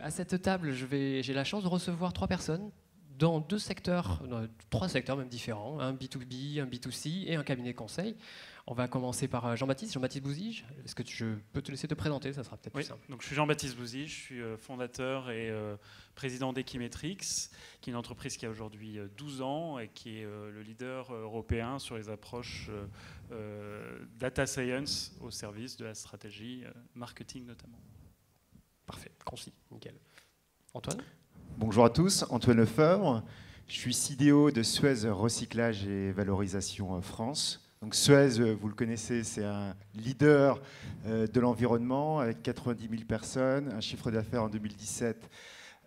à cette table, j'ai la chance de recevoir 3 personnes dans 2 secteurs, 3 secteurs même différents, un B2B, un B2C et un cabinet conseil. On va commencer par Jean-Baptiste Bouzige. Est-ce que je peux te laisser te présenter? Ça sera peut-être plus simple. Donc je suis Jean-Baptiste Bouzige, je suis fondateur et président d'Equimetrix, qui est une entreprise qui a aujourd'hui 12 ans et qui est le leader européen sur les approches data science au service de la stratégie marketing notamment. Parfait, concis, nickel. Antoine? Bonjour à tous, Antoine Lefebvre. Je suis CDO de Suez Recyclage et Valorisation France. Donc Suez, vous le connaissez, c'est un leader de l'environnement avec 90 000 personnes, un chiffre d'affaires en 2017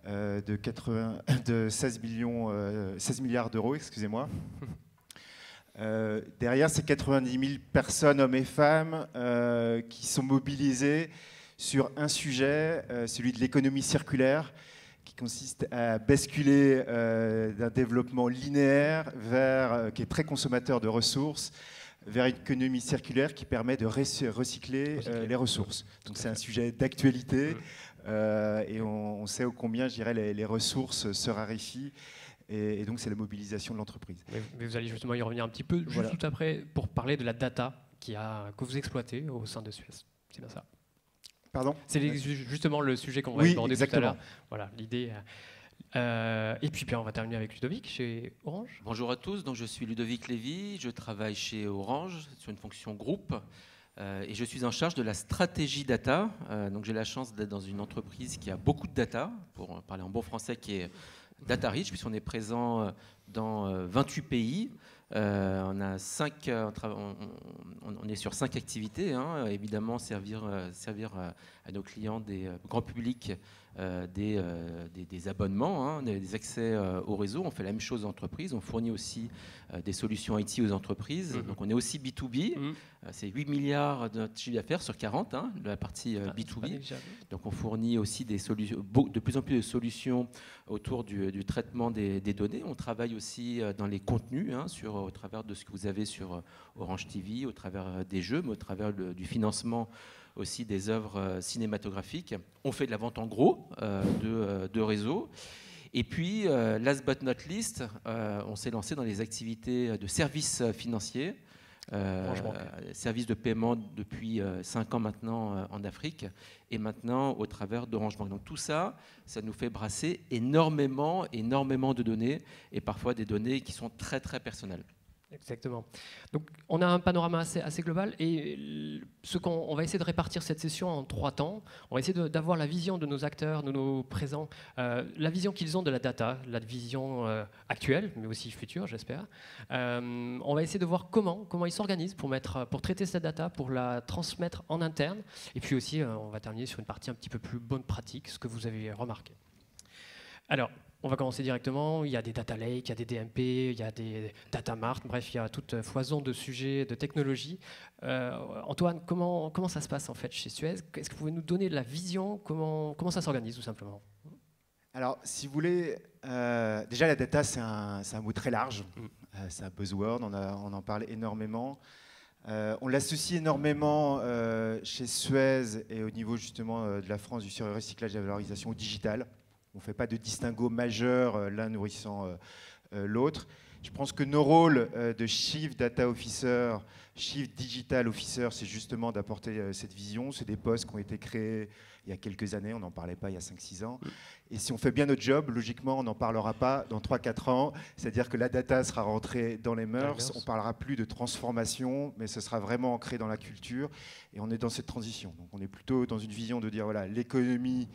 de 16 milliards d'euros, excusez-moi. Derrière ces 90 000 personnes, hommes et femmes, qui sont mobilisés sur un sujet, celui de l'économie circulaire, qui consiste à basculer d'un développement linéaire qui est très consommateur de ressources, vers une économie circulaire qui permet de recycler les ressources. Donc c'est un sujet d'actualité et on sait ô combien, je dirais, les ressources se raréfient. Et donc c'est la mobilisation de l'entreprise. Mais vous allez justement y revenir un petit peu juste tout après pour parler de la data que vous exploitez au sein de Suez. C'est bien ça. Pardon ? C'est justement le sujet qu'on va aborder tout à l'heure. Voilà, l'idée. Et puis on va terminer avec Ludovic chez Orange. Bonjour à tous, donc je suis Ludovic Lévy, je travaille chez Orange sur une fonction groupe et je suis en charge de la stratégie data. Donc j'ai la chance d'être dans une entreprise qui a beaucoup de data, pour parler en bon français, qui est data rich, puisqu'on est présent dans 28 pays. On est sur 5 activités, hein. Évidemment servir à nos clients des grands publics des abonnements, hein, des accès au réseau. On fait la même chose aux entreprises. On fournit aussi des solutions IT aux entreprises. Donc on est aussi B2B. C'est 8 milliards de notre chiffre d'affaires sur 40, hein, de la partie B2B. Donc on fournit aussi de plus en plus de solutions autour du traitement des données. On travaille aussi dans les contenus, hein, au travers de ce que vous avez sur Orange TV, au travers des jeux, mais au travers du financement aussi des œuvres cinématographiques. On fait de la vente en gros de réseaux. Et puis, last but not least, on s'est lancé dans les activités de services financiers, services de paiement depuis 5 ans maintenant en Afrique, et maintenant au travers d'Orange Bank. Donc tout ça, ça nous fait brasser énormément de données, et parfois des données qui sont très très personnelles. Exactement. Donc, on a un panorama assez global et on va essayer de répartir cette session en 3 temps. On va essayer d'avoir la vision de nos acteurs, de nos présents, la vision qu'ils ont de la data, la vision actuelle, mais aussi future, j'espère. On va essayer de voir comment ils s'organisent pour traiter cette data, pour la transmettre en interne. Et puis aussi, on va terminer sur une partie un petit peu plus bonne pratique, ce que vous avez remarqué. Alors, on va commencer directement. Il y a des data lakes, il y a des DMP, il y a des data mart. Bref, il y a toute foison de sujets, de technologies. Antoine, comment ça se passe en fait chez Suez? Est-ce que vous pouvez nous donner la vision? Comment ça s'organise tout simplement? Alors, si vous voulez, déjà la data, c'est un mot très large. C'est un buzzword, on en parle énormément. On l'associe énormément chez Suez et au niveau justement de la France, du recyclage et de la valorisation au digital. On ne fait pas de distinguo majeur, l'un nourrissant l'autre. Je pense que nos rôles de Chief Data Officer, Chief Digital Officer, c'est justement d'apporter cette vision. C'est des postes qui ont été créés il y a quelques années, on n'en parlait pas il y a 5-6 ans. Et si on fait bien notre job, logiquement, on n'en parlera pas dans 3-4 ans. C'est-à-dire que la data sera rentrée dans les mœurs, on ne parlera plus de transformation, mais ce sera vraiment ancré dans la culture. Et on est dans cette transition. Donc on est plutôt dans une vision de dire, voilà, l'économie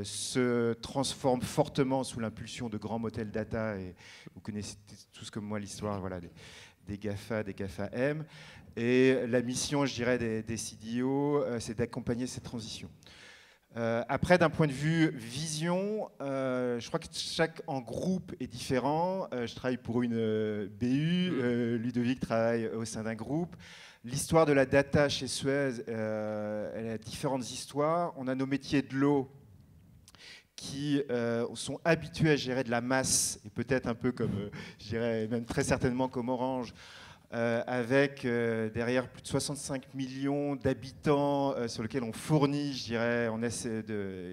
se transforme fortement sous l'impulsion de grands modèles data, et vous connaissez tous comme moi l'histoire, voilà, des GAFA, des GAFA-M, et la mission, je dirais, des CDO, c'est d'accompagner cette transition. Après, d'un point de vue vision, je crois que chaque en groupe est différent. Je travaille pour une BU, Ludovic travaille au sein d'un groupe. L'histoire de la data chez Suez, elle a différentes histoires. On a nos métiers de l'eau qui sont habitués à gérer de la masse, et peut-être un peu comme, je dirais même très certainement comme Orange, avec derrière plus de 65 millions d'habitants sur lesquels on fournit, je dirais,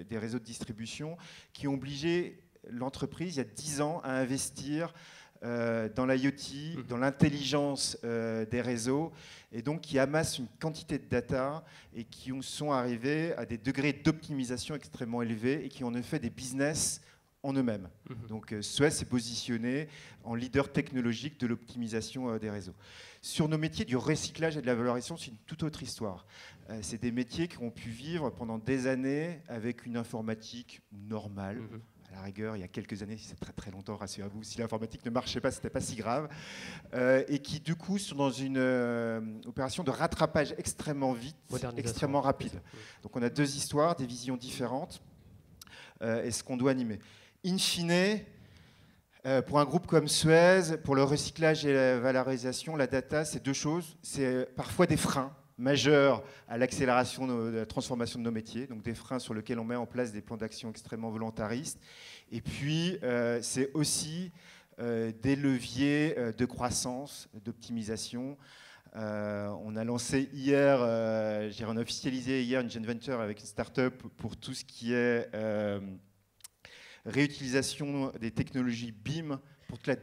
des réseaux de distribution, qui ont obligé l'entreprise, il y a 10 ans, à investir dans l'IoT, dans l'intelligence des réseaux, et donc qui amassent une quantité de data et qui sont arrivés à des degrés d'optimisation extrêmement élevés et qui en ont fait des business en eux-mêmes. Donc Suez s'est positionné en leader technologique de l'optimisation des réseaux. Sur nos métiers du recyclage et de la valorisation, c'est une toute autre histoire. C'est des métiers qui ont pu vivre pendant des années avec une informatique normale. À la rigueur, il y a quelques années, c'est très très longtemps, rassurez-vous, si l'informatique ne marchait pas, c'était pas si grave, et qui du coup sont dans une opération de rattrapage extrêmement vite, extrêmement rapide. Donc on a deux histoires, des visions différentes, et ce qu'on doit animer. In fine, pour un groupe comme Suez, pour le recyclage et la valorisation, la data, c'est deux choses. C'est parfois des freins majeurs à l'accélération de la transformation de nos métiers, donc des freins sur lesquels on met en place des plans d'action extrêmement volontaristes. Et puis, c'est aussi des leviers de croissance, d'optimisation. On a lancé hier, on a officialisé hier une joint venture avec une start-up pour tout ce qui est réutilisation des technologies BIM pour toute la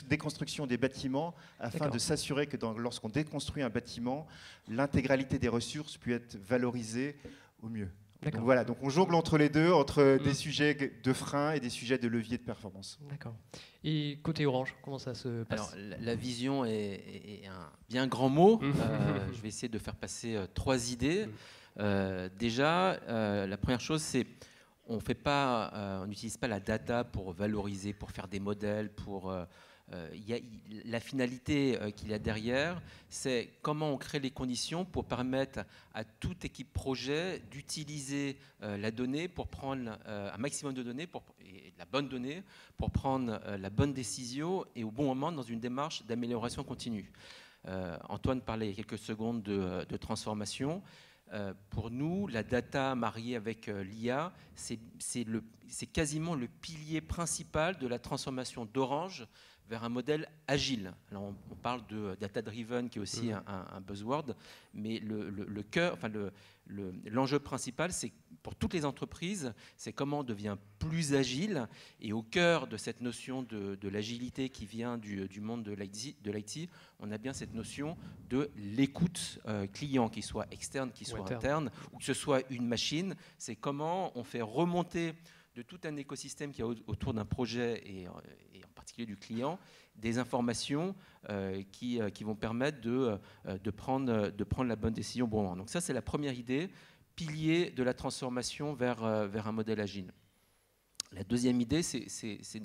déconstruction des bâtiments, afin de s'assurer que lorsqu'on déconstruit un bâtiment, l'intégralité des ressources puisse être valorisée au mieux. Donc voilà, donc on jongle entre les deux, entre des sujets de frein et des sujets de levier de performance. D'accord. Et côté Orange, comment ça se passe? Alors, la vision est un bien grand mot. Je vais essayer de faire passer 3 idées. Déjà, la première chose, c'est on n'utilise pas la data pour valoriser, pour faire des modèles, la finalité qu'il y a derrière, c'est comment on crée les conditions pour permettre à toute équipe projet d'utiliser la donnée pour prendre un maximum de données, et la bonne donnée, pour prendre la bonne décision et au bon moment dans une démarche d'amélioration continue. Antoine parlait il y a quelques secondes de transformation. Pour nous, la data mariée avec l'IA, c'est quasiment le pilier principal de la transformation d'Orange vers un modèle agile. Alors on parle de data-driven, qui est aussi un buzzword, mais le cœur, enfin l'enjeu principal, c'est pour toutes les entreprises, c'est comment on devient plus agile. Et au cœur de cette notion de l'agilité qui vient du monde de l'IT, on a bien cette notion de l'écoute client, qu'il soit externe, qu'il soit interne, ou que ce soit une machine. C'est comment on fait remonter de tout un écosystème qui est autour d'un projet et en particulier du client, des informations qui vont permettre de prendre la bonne décision au bon moment. Donc ça, c'est la première idée, pilier de la transformation vers un modèle agile. La deuxième idée, c'est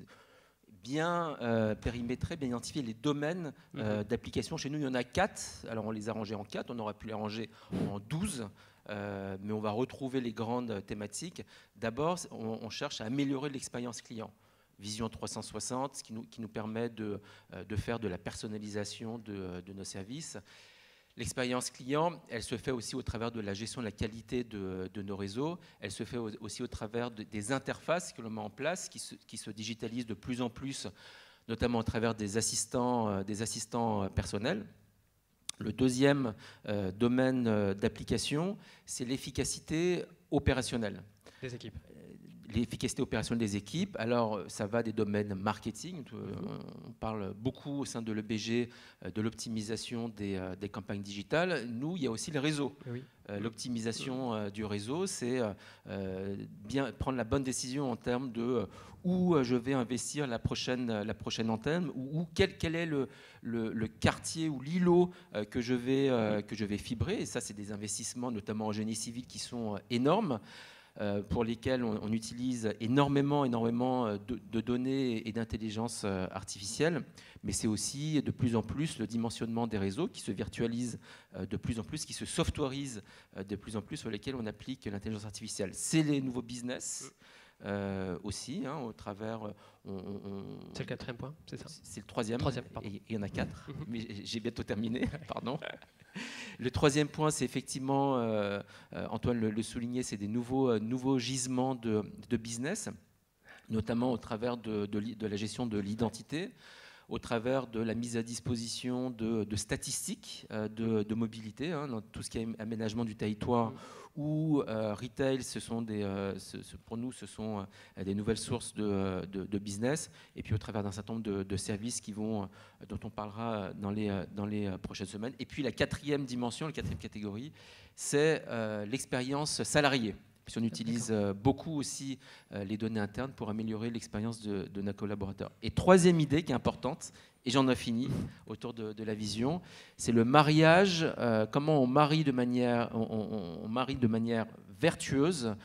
bien périmétrer, bien identifier les domaines d'application. Chez nous, il y en a 4. Alors, on les a rangés en 4. On aurait pu les ranger en 12. Mais on va retrouver les grandes thématiques. D'abord, on cherche à améliorer l'expérience client. Vision 360, qui nous permet de faire de la personnalisation de nos services. L'expérience client, elle se fait aussi au travers de la gestion de la qualité de nos réseaux. Elle se fait aussi au travers des interfaces que l'on met en place, qui se digitalisent de plus en plus, notamment au travers des assistants personnels. Le deuxième domaine d'application, c'est l'efficacité opérationnelle. Des équipes. L'efficacité opérationnelle des équipes. Alors, ça va des domaines marketing. On parle beaucoup au sein de l'EBG de l'optimisation des campagnes digitales. Nous, il y a aussi le réseau. Oui. L'optimisation du réseau, c'est bien prendre la bonne décision en termes de où je vais investir la prochaine antenne, ou quel est le quartier ou l'îlot que je vais fibrer. Et ça, c'est des investissements, notamment en génie civil, qui sont énormes. Pour lesquels on utilise énormément de données et d'intelligence artificielle, mais c'est aussi de plus en plus le dimensionnement des réseaux qui se virtualise de plus en plus, qui se softwarise de plus en plus, sur lesquels on applique l'intelligence artificielle. C'est les nouveaux business aussi, au travers... C'est le 4e point, c'est ça? C'est le 3e, et il y en a 4, mais j'ai bientôt terminé, pardon. Le 3e point, c'est effectivement, Antoine le soulignait, c'est des nouveaux gisements de business, notamment au travers de la gestion de l'identité, au travers de la mise à disposition de statistiques de mobilité, hein, dans tout ce qui est aménagement du territoire ou retail, pour nous, ce sont des nouvelles sources de business, et puis au travers d'un certain nombre de services dont on parlera dans les prochaines semaines. Et puis la quatrième dimension, la quatrième catégorie, c'est l'expérience salariée. Puis on utilise beaucoup aussi les données internes pour améliorer l'expérience de nos collaborateurs. Et troisième idée qui est importante, et j'en ai fini autour de la vision, c'est le mariage, comment on marie de manière vertueuse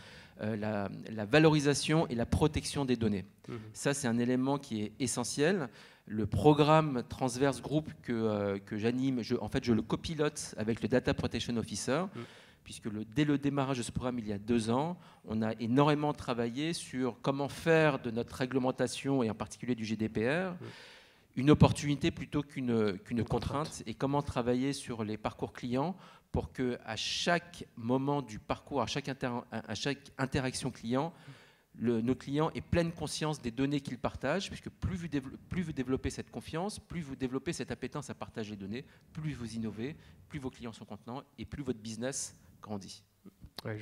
la valorisation et la protection des données. Ça, c'est un élément qui est essentiel. Le programme Transverse Group que j'anime, en fait, je le copilote avec le Data Protection Officer, puisque dès le démarrage de ce programme, il y a 2 ans, on a énormément travaillé sur comment faire de notre réglementation, et en particulier du GDPR, une opportunité plutôt qu'une contrainte, et comment travailler sur les parcours clients pour qu'à chaque moment du parcours, à chaque interaction client, nos clients aient pleine conscience des données qu'ils partagent, puisque plus vous développez cette confiance, plus vous développez cette appétence à partager les données, plus vous innovez, plus vos clients sont contents et plus votre business grandit. Ouais,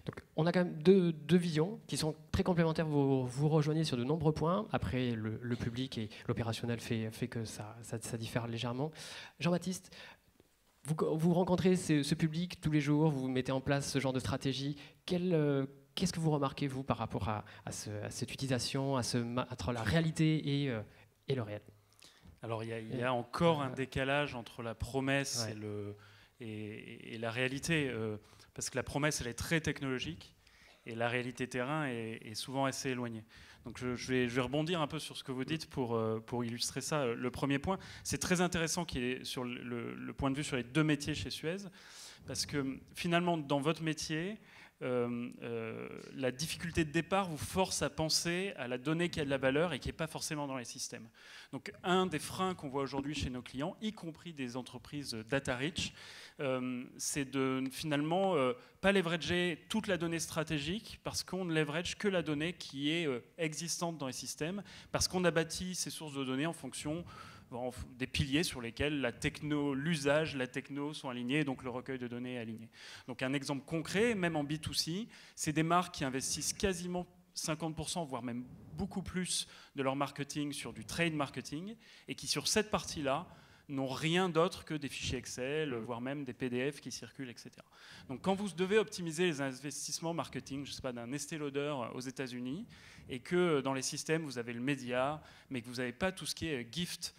donc, on a quand même deux visions qui sont très complémentaires. Vous rejoignez sur de nombreux points. Après, le public et l'opérationnel fait que ça diffère légèrement. Jean-Baptiste, vous rencontrez ce public tous les jours, vous mettez en place ce genre de stratégie. Qu'est-ce que vous remarquez, vous, par rapport à cette utilisation, entre la réalité et le réel? Alors, il y a encore un décalage entre la promesse et la réalité, parce que la promesse, elle est très technologique, et la réalité terrain est souvent assez éloignée. Donc je vais rebondir un peu sur ce que vous dites pour illustrer ça. Le premier point, c'est très intéressant qu'il est sur le point de vue sur les 2 métiers chez Suez, parce que finalement, dans votre métier, la difficulté de départ vous force à penser à la donnée qui a de la valeur et qui n'est pas forcément dans les systèmes. Donc un des freins qu'on voit aujourd'hui chez nos clients, y compris des entreprises data rich, c'est de finalement pas leverager toute la donnée stratégique, parce qu'on ne leverage que la donnée qui est existante dans les systèmes, parce qu'on a bâti ces sources de données en fonction des piliers sur lesquels l'usage, la techno sont alignés, donc le recueil de données est aligné. Donc un exemple concret, même en B2C, c'est des marques qui investissent quasiment 50%, voire même beaucoup plus de leur marketing sur du trade marketing, et qui sur cette partie-là n'ont rien d'autre que des fichiers Excel, voire même des PDF qui circulent, etc. Donc quand vous devez optimiser les investissements marketing, je ne sais pas, d'un Estée Lauder aux États-Unis, et que dans les systèmes vous avez le média, mais que vous n'avez pas tout ce qui est gift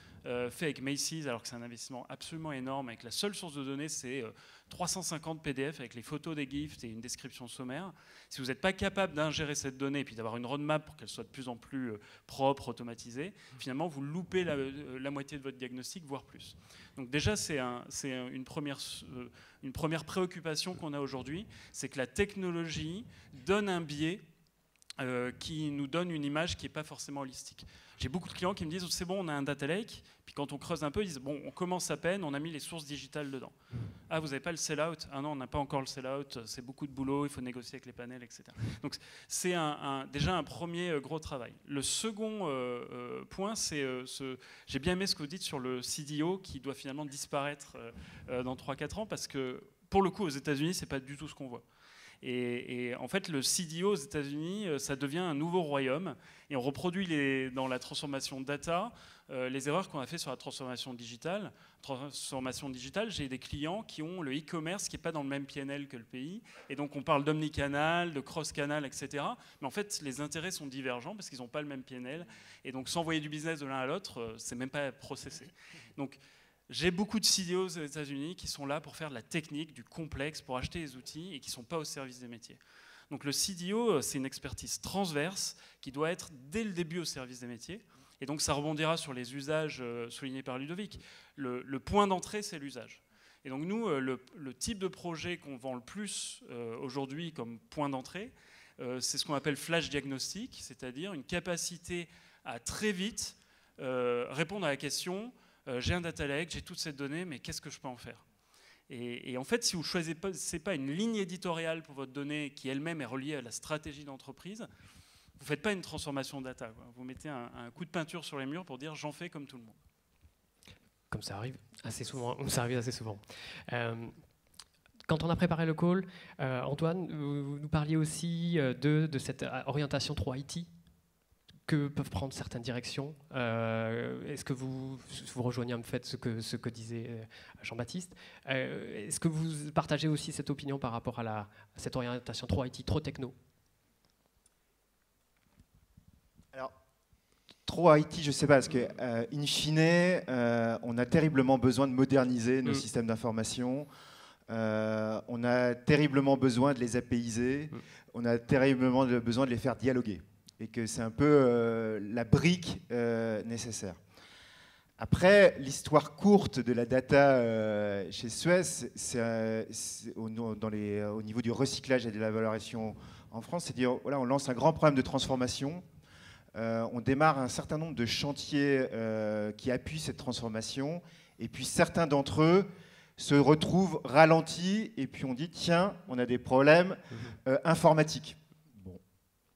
fait avec Macy's, alors que c'est un investissement absolument énorme, et que la seule source de données c'est 350 PDF avec les photos des gifts et une description sommaire. Si vous n'êtes pas capable d'ingérer cette donnée et puis d'avoir une roadmap pour qu'elle soit de plus en plus propre, automatisée, finalement vous loupez la moitié de votre diagnostic, voire plus. Donc déjà c'est une première préoccupation qu'on a aujourd'hui, c'est que la technologie donne un biais qui nous donne une image qui n'est pas forcément holistique. J'ai beaucoup de clients qui me disent c'est bon, on a un data lake, puis quand on creuse un peu, ils disent bon, on commence à peine, on a mis les sources digitales dedans. Ah, vous n'avez pas le sell-out? Ah non, on n'a pas encore le sell-out, c'est beaucoup de boulot, il faut négocier avec les panels, etc. Donc c'est déjà un premier gros travail. Le second point, c'est j'ai bien aimé ce que vous dites sur le CDO qui doit finalement disparaître dans 3-4 ans, parce que pour le coup, aux États-Unis, ce n'est pas du tout ce qu'on voit. Et en fait, le CDO aux États-Unis, ça devient un nouveau royaume. Et on reproduit dans la transformation data les erreurs qu'on a fait sur la transformation digitale. J'ai des clients qui ont le e-commerce qui n'est pas dans le même PNL que le pays. Et donc, on parle d'omnicanal, de cross-canal, etc. Mais en fait, les intérêts sont divergents parce qu'ils n'ont pas le même PNL. Et donc, s'envoyer du business de l'un à l'autre, c'est même pas processé. Donc, j'ai beaucoup de CDOs aux États-Unis qui sont là pour faire de la technique, du complexe, pour acheter des outils et qui ne sont pas au service des métiers. Donc le CDO, c'est une expertise transverse qui doit être dès le début au service des métiers. Et donc ça rebondira sur les usages soulignés par Ludovic. Le point d'entrée, c'est l'usage. Et donc nous, le type de projet qu'on vend le plus aujourd'hui comme point d'entrée, c'est ce qu'on appelle flash diagnostic, c'est-à-dire une capacité à très vite répondre à la question j'ai un data lake, j'ai toutes ces données, mais qu'est-ce que je peux en faire? Et en fait, si vous ne choisissez pas une ligne éditoriale pour votre donnée qui elle-même est reliée à la stratégie d'entreprise, Vous faites pas une transformation data, quoi. Vous mettez un coup de peinture sur les murs pour dire j'en fais comme tout le monde. Comme ça arrive assez souvent. Ça arrive assez souvent. Quand on a préparé le call, Antoine, vous nous parliez aussi de cette orientation trop IT que peuvent prendre certaines directions. Est-ce que vous rejoignez en fait ce que disait Jean-Baptiste? Est-ce que vous partagez aussi cette opinion par rapport à cette orientation trop IT, trop techno? Alors, trop IT, je ne sais pas, parce que, in fine, on a terriblement besoin de moderniser nos systèmes d'information. On a terriblement besoin de les apaiser. On a terriblement besoin de les faire dialoguer. Et que c'est un peu la brique nécessaire. Après, l'histoire courte de la data chez Suez, au niveau du recyclage et de la valorisation en France, c'est dire, voilà, on lance un grand programme de transformation. On démarre un certain nombre de chantiers qui appuient cette transformation, et puis certains d'entre eux se retrouvent ralentis, et puis on dit, tiens, on a des problèmes informatiques. Bon,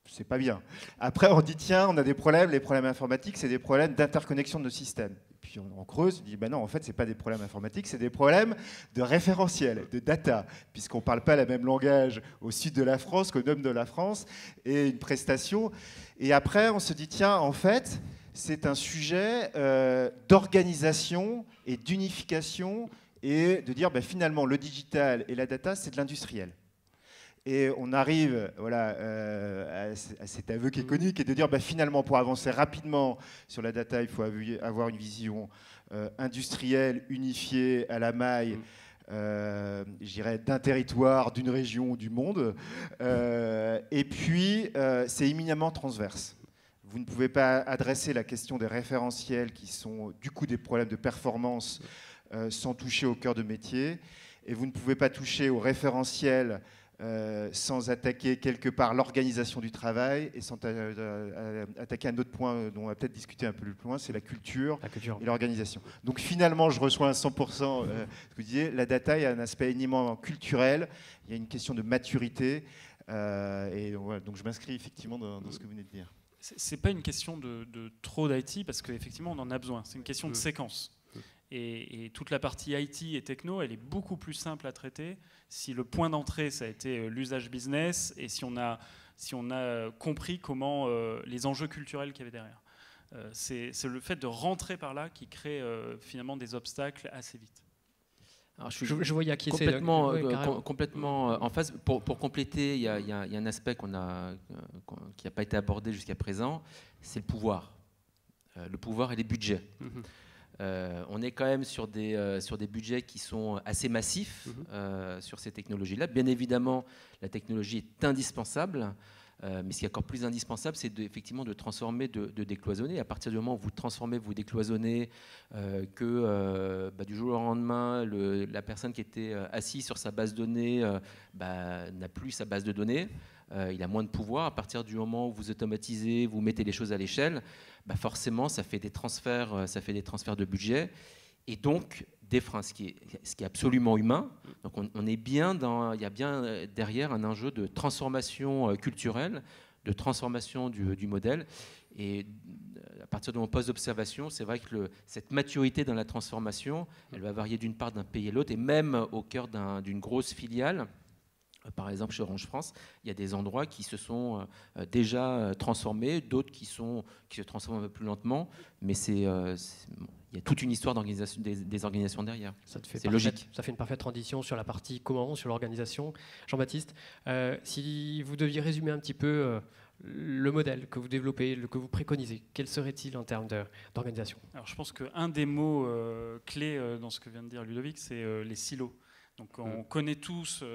c'est pas bien. Après, on dit, tiens, on a des problèmes, les problèmes informatiques, c'est des problèmes d'interconnexion de nos systèmes. Et puis on creuse, on dit, ben non, en fait, c'est pas des problèmes informatiques, c'est des problèmes de référentiel, de data, puisqu'on parle pas le même langage au sud de la France qu'au nord de la France, et une prestation. Et après, on se dit, tiens, en fait, c'est un sujet d'organisation et d'unification, et de dire, ben, finalement, le digital et la data, c'est de l'industriel. Et on arrive, voilà, à cet aveu qui est connu, qui est de dire, ben, finalement, pour avancer rapidement sur la data, il faut avoir une vision industrielle, unifiée, à la maille, je dirais, d'un territoire, d'une région ou du monde. Et puis, c'est éminemment transverse. Vous ne pouvez pas adresser la question des référentiels qui sont du coup des problèmes de performance sans toucher au cœur de métier. Et vous ne pouvez pas toucher au référentiel sans attaquer quelque part l'organisation du travail et sans attaquer un autre point dont on va peut-être discuter un peu plus loin, c'est la culture et l'organisation. Donc finalement, je reçois à 100% ce que vous disiez, la data, il y a un aspect éminemment culturel, il y a une question de maturité, et voilà, donc je m'inscris effectivement dans ce que vous venez de dire. C'est pas une question de trop d'IT, parce qu'effectivement, on en a besoin. C'est une question de séquence. Et toute la partie IT et techno, elle est beaucoup plus simple à traiter si le point d'entrée, ça a été l'usage business et si on a compris comment les enjeux culturels qu'il y avait derrière. C'est le fait de rentrer par là qui crée finalement des obstacles assez vite. Alors, je voyais qui complètement en phase. Pour compléter, il y a un aspect qui n'a pas été abordé jusqu'à présent, c'est le pouvoir. Le pouvoir et les budgets. On est quand même sur des budgets qui sont assez massifs sur ces technologies-là. Bien évidemment, la technologie est indispensable, mais ce qui est encore plus indispensable, c'est effectivement de transformer, de décloisonner. À partir du moment où vous transformez, vous décloisonnez, du jour au lendemain, la personne qui était assise sur sa base de données n'a plus sa base de données. Il a moins de pouvoir. À partir du moment où vous automatisez, vous mettez les choses à l'échelle, forcément, ça fait des transferts de budget et donc des freins, ce qui est absolument humain. Donc on est bien il y a bien derrière un enjeu de transformation culturelle, de transformation du modèle. Et à partir de mon poste d'observation, c'est vrai que cette maturité dans la transformation, elle va varier d'une part d'un pays à l'autre, et même au cœur d'une grosse filiale. Par exemple, chez Orange France, il y a des endroits qui se sont déjà transformés, d'autres qui se transforment un peu plus lentement, mais il y a toute une histoire d'organisation, des organisations derrière. C'est logique. Ça fait une parfaite transition sur la partie comment, sur l'organisation. Jean-Baptiste, si vous deviez résumer un petit peu le modèle que vous développez, que vous préconisez, quel serait-il en termes d'organisation? Alors, je pense qu'un des mots clés dans ce que vient de dire Ludovic, c'est les silos. Donc on connaît tous,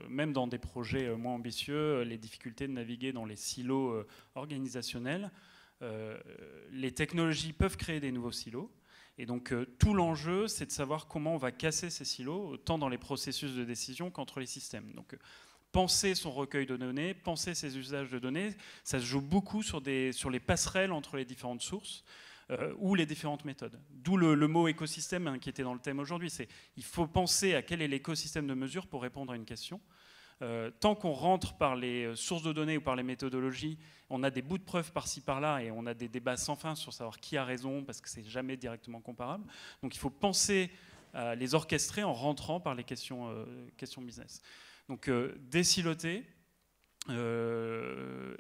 même dans des projets moins ambitieux, les difficultés de naviguer dans les silos organisationnels. Les technologies peuvent créer des nouveaux silos. Et donc tout l'enjeu, c'est de savoir comment on va casser ces silos, tant dans les processus de décision qu'entre les systèmes. Donc penser son recueil de données, penser ses usages de données, ça se joue beaucoup sur les passerelles entre les différentes sources. Ou les différentes méthodes. D'où le mot écosystème qui était dans le thème aujourd'hui. Il faut penser à quel est l'écosystème de mesure pour répondre à une question. Tant qu'on rentre par les sources de données ou par les méthodologies, on a des bouts de preuves par-ci par-là et on a des débats sans fin sur savoir qui a raison parce que c'est jamais directement comparable. Donc il faut penser à les orchestrer en rentrant par les questions business. Donc désiloter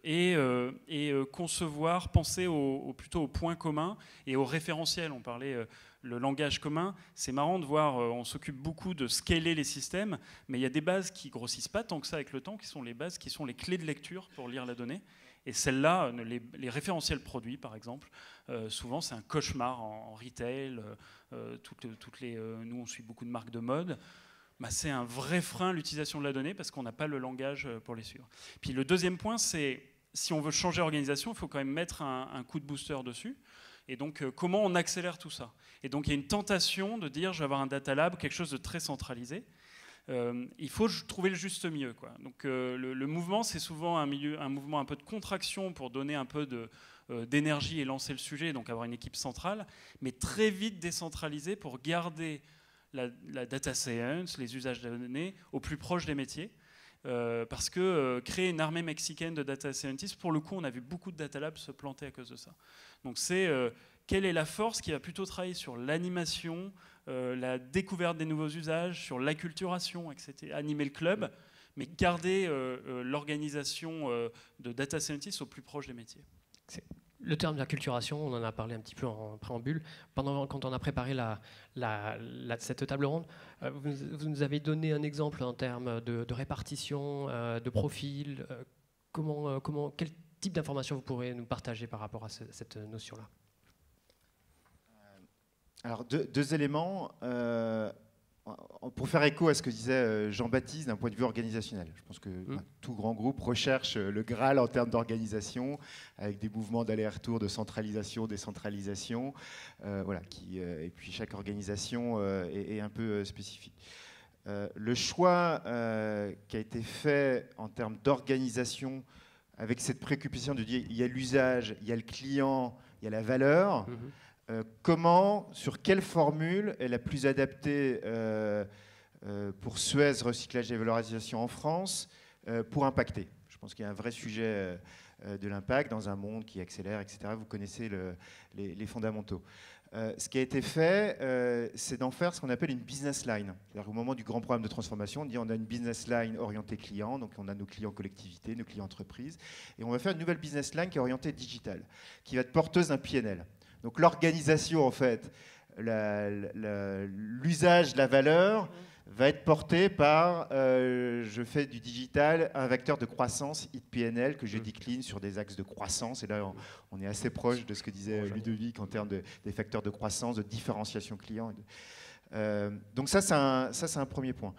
et concevoir, penser plutôt aux points communs et aux référentiels. On parlait le langage commun. C'est marrant de voir, on s'occupe beaucoup de scaler les systèmes, mais il y a des bases qui grossissent pas tant que ça avec le temps, qui sont les bases, qui sont les clés de lecture pour lire la donnée. Et celles-là, les référentiels produits, par exemple, souvent c'est un cauchemar en retail. Nous, on suit beaucoup de marques de mode. Bah, c'est un vrai frein à l'utilisation de la donnée parce qu'on n'a pas le langage pour les suivre. Puis le deuxième point, c'est si on veut changer l'organisation, il faut quand même mettre un coup de booster dessus. Et donc, comment on accélère tout ça? Et donc, il y a une tentation de dire, je vais avoir un data lab, quelque chose de très centralisé. Il faut trouver le juste milieu, quoi. Donc, le mouvement, c'est souvent un mouvement un peu de contraction pour donner un peu d'énergie et lancer le sujet, donc avoir une équipe centrale, mais très vite décentralisée pour garder la data science, les usages de la donnée au plus proche des métiers. Parce que créer une armée mexicaine de data scientists, pour le coup, on a vu beaucoup de data labs se planter à cause de ça. Donc c'est quelle est la force qui va plutôt travailler sur l'animation, la découverte des nouveaux usages, sur l'acculturation, etc., animer le club, mais garder l'organisation de data scientists au plus proche des métiers. Le terme d'acculturation, on en a parlé un petit peu en préambule. Quand on a préparé cette table ronde, vous nous avez donné un exemple en termes de répartition, de profil. Quel type d'informations vous pourrez nous partager par rapport à cette notion-là? Alors, deux éléments. Pour faire écho à ce que disait Jean-Baptiste d'un point de vue organisationnel, je pense que tout grand groupe recherche le Graal en termes d'organisation, avec des mouvements d'aller-retour, de centralisation, décentralisation, voilà, et puis chaque organisation est un peu spécifique. Le choix qui a été fait en termes d'organisation, avec cette préoccupation de dire il y a l'usage, il y a le client, il y a la valeur. Comment, sur quelle formule est la plus adaptée pour Suez Recyclage et Valorisation en France pour impacter? Je pense qu'il y a un vrai sujet de l'impact dans un monde qui accélère, etc. Vous connaissez les fondamentaux. Ce qui a été fait, c'est d'en faire ce qu'on appelle une business line. C'est-à-dire qu'au moment du grand programme de transformation, on dit on a une business line orientée client, donc on a nos clients collectivités, nos clients entreprises, et on va faire une nouvelle business line qui est orientée digital, qui va être porteuse d'un PNL. Donc l'organisation, en fait, l'usage de la valeur va être porté par, je fais du digital un vecteur de croissance, PNL, que je décline sur des axes de croissance. Et là, on est assez proche de ce que disait Ludovic en termes des facteurs de croissance, de différenciation client. Donc ça, c'est un premier point.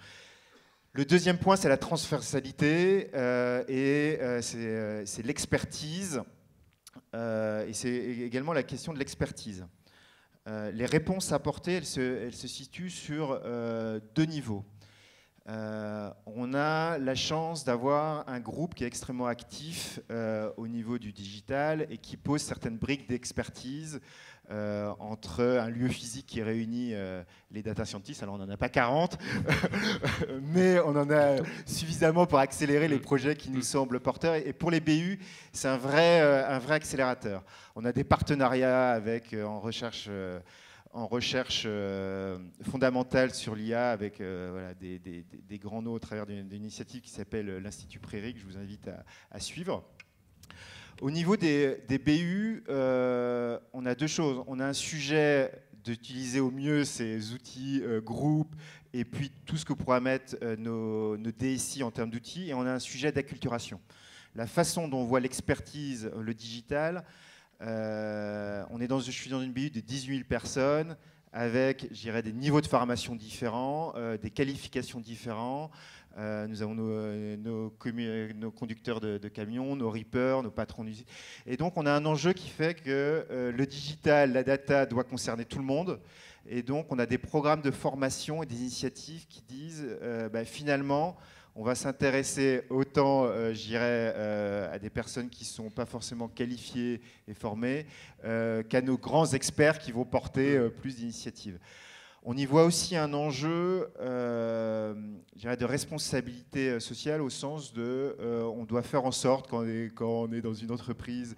Le deuxième point, c'est la transversalité c'est l'expertise. Et c'est également la question de l'expertise. Les réponses apportées, elles se situent sur deux niveaux. On a la chance d'avoir un groupe qui est extrêmement actif au niveau du digital et qui pose certaines briques d'expertise entre un lieu physique qui réunit les data scientists. Alors on n'en a pas 40, mais on en a suffisamment pour accélérer les projets qui nous semblent porteurs. Et pour les BU, c'est un vrai accélérateur. On a des partenariats avec en recherche fondamentale sur l'IA avec voilà, des grands noms au travers d'une initiative qui s'appelle l'Institut Prairie, que je vous invite à suivre. Au niveau des BU, on a deux choses. On a un sujet d'utiliser au mieux ces outils groupes et puis tout ce que pourra mettre nos DSI en termes d'outils. Et on a un sujet d'acculturation. La façon dont on voit l'expertise, le digital, je suis dans une BU de 18 000 personnes avec, je dirais, des niveaux de formation différents, des qualifications différents. Nous avons nos conducteurs de camions, nos reapers, nos patrons d'usine. Et donc, on a un enjeu qui fait que le digital, la data doit concerner tout le monde. Et donc, on a des programmes de formation et des initiatives qui disent, finalement, on va s'intéresser autant, je dirais, à des personnes qui ne sont pas forcément qualifiées et formées qu'à nos grands experts qui vont porter plus d'initiatives. On y voit aussi un enjeu je dirais de responsabilité sociale au sens de on doit faire en sorte, quand on est dans une entreprise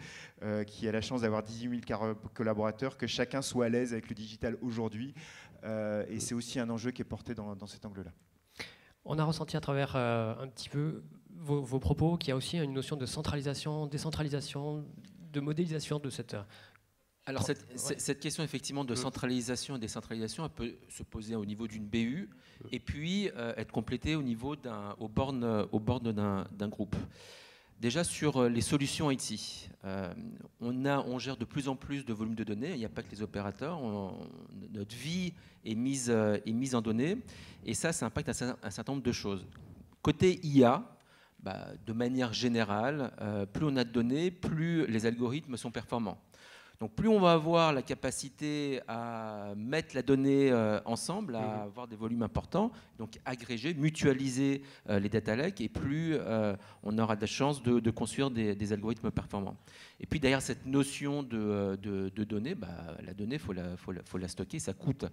qui a la chance d'avoir 18 000 collaborateurs, que chacun soit à l'aise avec le digital aujourd'hui. Et c'est aussi un enjeu qui est porté dans cet angle-là. On a ressenti à travers un petit peu vos propos qu'il y a aussi une notion de centralisation, décentralisation, de modélisation de cette... Alors cette question effectivement de centralisation et décentralisation, elle peut se poser au niveau d'une BU et puis être complétée au niveau aux bornes d'un groupe. Déjà sur les solutions IT, on gère de plus en plus de volume de données. Il n'y a pas que les opérateurs. Notre vie est mise en données et ça impacte un certain nombre de choses. Côté IA, de manière générale, plus on a de données, plus les algorithmes sont performants. Donc plus on va avoir la capacité à mettre la donnée ensemble, à avoir des volumes importants, donc agréger, mutualiser les data lakes, et plus on aura de la chance de construire des algorithmes performants. Et puis derrière cette notion de données, la donnée, faut la stocker, ça coûte.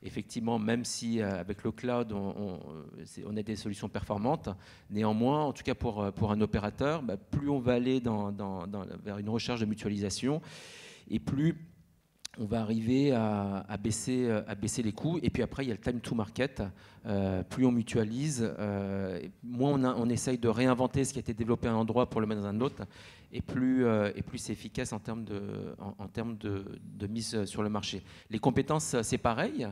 Effectivement, même si avec le cloud, on a des solutions performantes, néanmoins, en tout cas pour un opérateur, plus on va aller vers une recherche de mutualisation, et plus on va arriver à baisser les coûts. Et puis après, il y a le time to market. Plus on mutualise, moins on essaye de réinventer ce qui a été développé à un endroit pour le mettre dans un autre, et plus c'est efficace en termes de mise sur le marché. Les compétences, c'est pareil.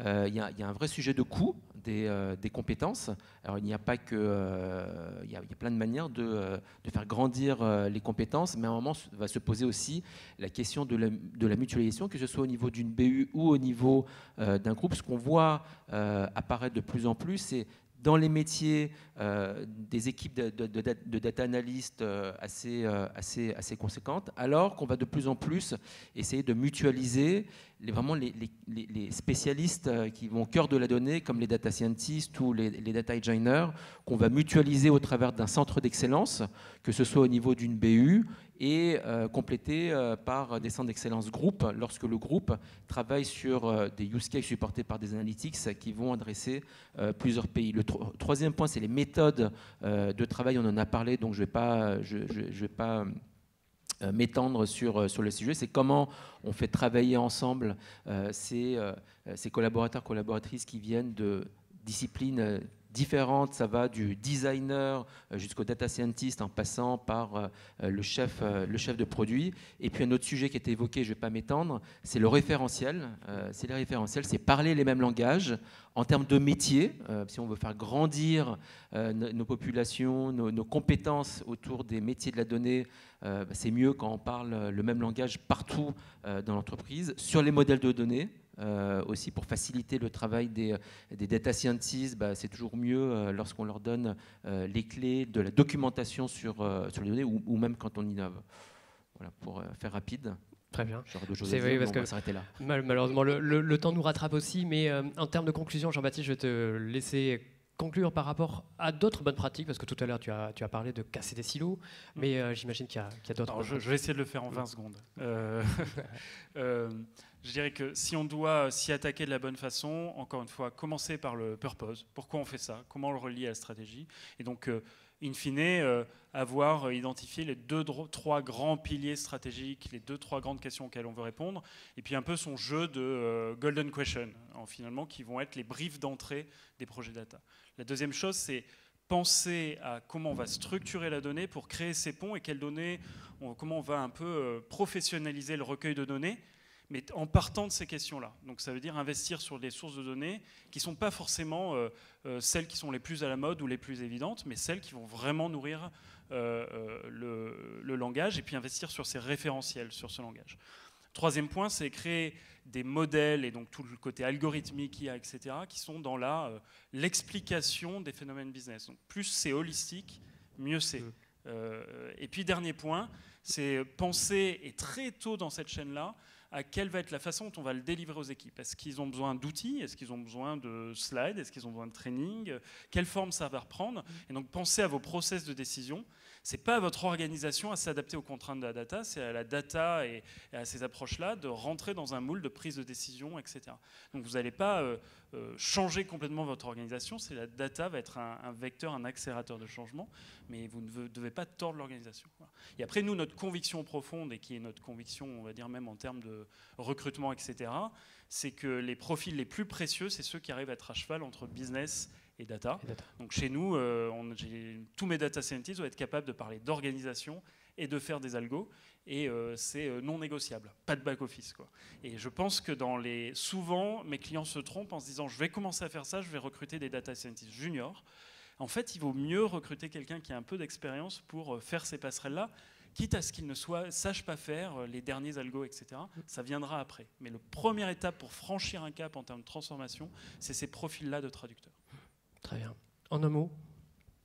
Il y a un vrai sujet de coût des compétences. Alors il n'y a pas que... il y a plein de manières de faire grandir les compétences, mais à un moment va se poser aussi la question de la mutualisation, que ce soit au niveau d'une BU ou au niveau d'un groupe. Ce qu'on voit apparaître de plus en plus, c'est dans les métiers des équipes de data analystes assez conséquentes, alors qu'on va de plus en plus essayer de mutualiser vraiment les spécialistes qui vont au cœur de la donnée, comme les data scientists ou les data engineers, qu'on va mutualiser au travers d'un centre d'excellence, que ce soit au niveau d'une BU, et complété par des centres d'excellence groupe, lorsque le groupe travaille sur des use cases supportés par des analytics qui vont adresser plusieurs pays. Le troisième point, c'est les méthodes de travail. On en a parlé, donc je ne vais pas m'étendre sur le sujet. C'est comment on fait travailler ensemble ces collaborateurs, collaboratrices qui viennent de disciplines différentes. Ça va du designer jusqu'au data scientist en passant par le chef de produit. Et puis un autre sujet qui a été évoqué, je ne vais pas m'étendre, c'est le référentiel. C'est les référentiels, c'est parler les mêmes langages en termes de métier. Si on veut faire grandir nos populations, nos compétences autour des métiers de la donnée, c'est mieux quand on parle le même langage partout dans l'entreprise. Sur les modèles de données, aussi pour faciliter le travail des data scientists, c'est toujours mieux lorsqu'on leur donne les clés de la documentation sur les données ou même quand on innove. Voilà, pour faire rapide. Très bien. J'aurais d'autres choses à dire, parce que on va s'arrêter là. Malheureusement, le temps nous rattrape aussi, mais en termes de conclusion, Jean-Baptiste, je vais te laisser conclure par rapport à d'autres bonnes pratiques, parce que tout à l'heure tu as parlé de casser des silos, mais j'imagine qu'il y a d'autres. Je vais essayer de le faire en 20 secondes. Je dirais que si on doit s'y attaquer de la bonne façon, encore une fois, commencer par le purpose. Pourquoi on fait ça? Comment on le relie à la stratégie? Et donc, in fine, avoir identifié les 2-3 grands piliers stratégiques, les 2-3 grandes questions auxquelles on veut répondre, et puis un peu son jeu de golden question, finalement, qui vont être les briefs d'entrée des projets data. La deuxième chose, c'est penser à comment on va structurer la donnée pour créer ces ponts et comment on va un peu professionnaliser le recueil de données, mais en partant de ces questions-là. Donc ça veut dire investir sur des sources de données qui ne sont pas forcément celles qui sont les plus à la mode ou les plus évidentes, mais celles qui vont vraiment nourrir le langage, et puis investir sur ces référentiels, sur ce langage. Troisième point, c'est créer des modèles, et donc tout le côté algorithmique, IA, etc., qui sont dans l'explication des phénomènes business. Donc plus c'est holistique, mieux c'est. Et puis dernier point, c'est penser, et très tôt dans cette chaîne-là, à quelle va être la façon dont on va le délivrer aux équipes. Est-ce qu'ils ont besoin d'outils? Est-ce qu'ils ont besoin de slides? Est-ce qu'ils ont besoin de training? Quelle forme ça va reprendre? Et donc pensez à vos process de décision. Ce n'est pas à votre organisation à s'adapter aux contraintes de la data, c'est à la data et à ces approches-là de rentrer dans un moule de prise de décision, etc. Donc vous n'allez pas changer complètement votre organisation, la data va être un vecteur, un accélérateur de changement, mais vous ne devez pas tordre l'organisation. Voilà. Et après, nous, notre conviction profonde, et qui est notre conviction, on va dire même en termes de recrutement, etc., c'est que les profils les plus précieux, c'est ceux qui arrivent à être à cheval entre business et data. Donc chez nous, tous mes data scientists doivent être capables de parler d'organisation et de faire des algos, et c'est non négociable, pas de back-office, quoi. Et je pense que souvent, mes clients se trompent en se disant « je vais commencer à faire ça, je vais recruter des data scientists juniors ». En fait, il vaut mieux recruter quelqu'un qui a un peu d'expérience pour faire ces passerelles-là, quitte à ce qu'il ne sache pas faire les derniers algos, etc. Ça viendra après. Mais la première étape pour franchir un cap en termes de transformation, c'est ces profils-là de traducteurs. Très bien. En un mot,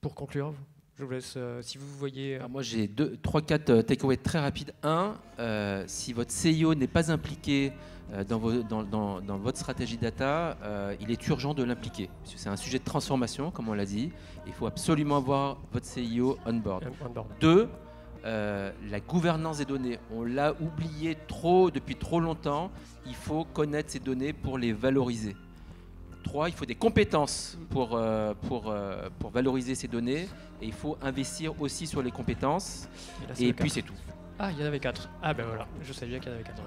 pour conclure, je vous laisse, si vous voyez... Alors moi, j'ai 3-4 takeaways très rapides. Si votre CIO n'est pas impliqué dans votre stratégie data, il est urgent de l'impliquer. Parce que c'est un sujet de transformation, comme on l'a dit. Il faut absolument avoir votre CIO on board. 2, la gouvernance des données. On l'a oublié depuis trop longtemps. Il faut connaître ces données pour les valoriser. 3, il faut des compétences pour valoriser ces données, et il faut investir aussi sur les compétences, et puis c'est tout. Ah, il y en avait 4. Ah ben voilà, je savais bien qu'il y en avait 4.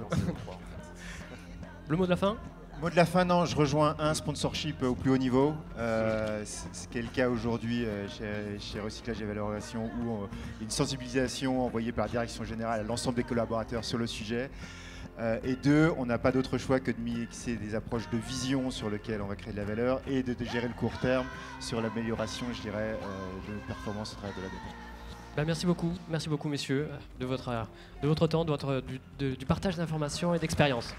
Le mot de la fin? Mot de la fin, non, je rejoins un sponsorship au plus haut niveau, ce qui est le cas aujourd'hui chez Recyclage et Valorisation, où une sensibilisation envoyée par la direction générale à l'ensemble des collaborateurs sur le sujet. Et 2, on n'a pas d'autre choix que de mixer des approches de vision sur lesquelles on va créer de la valeur et de gérer le court terme sur l'amélioration, je dirais, de nos performances au travers de la data. Ben merci beaucoup messieurs, de votre temps, du partage d'informations et d'expérience.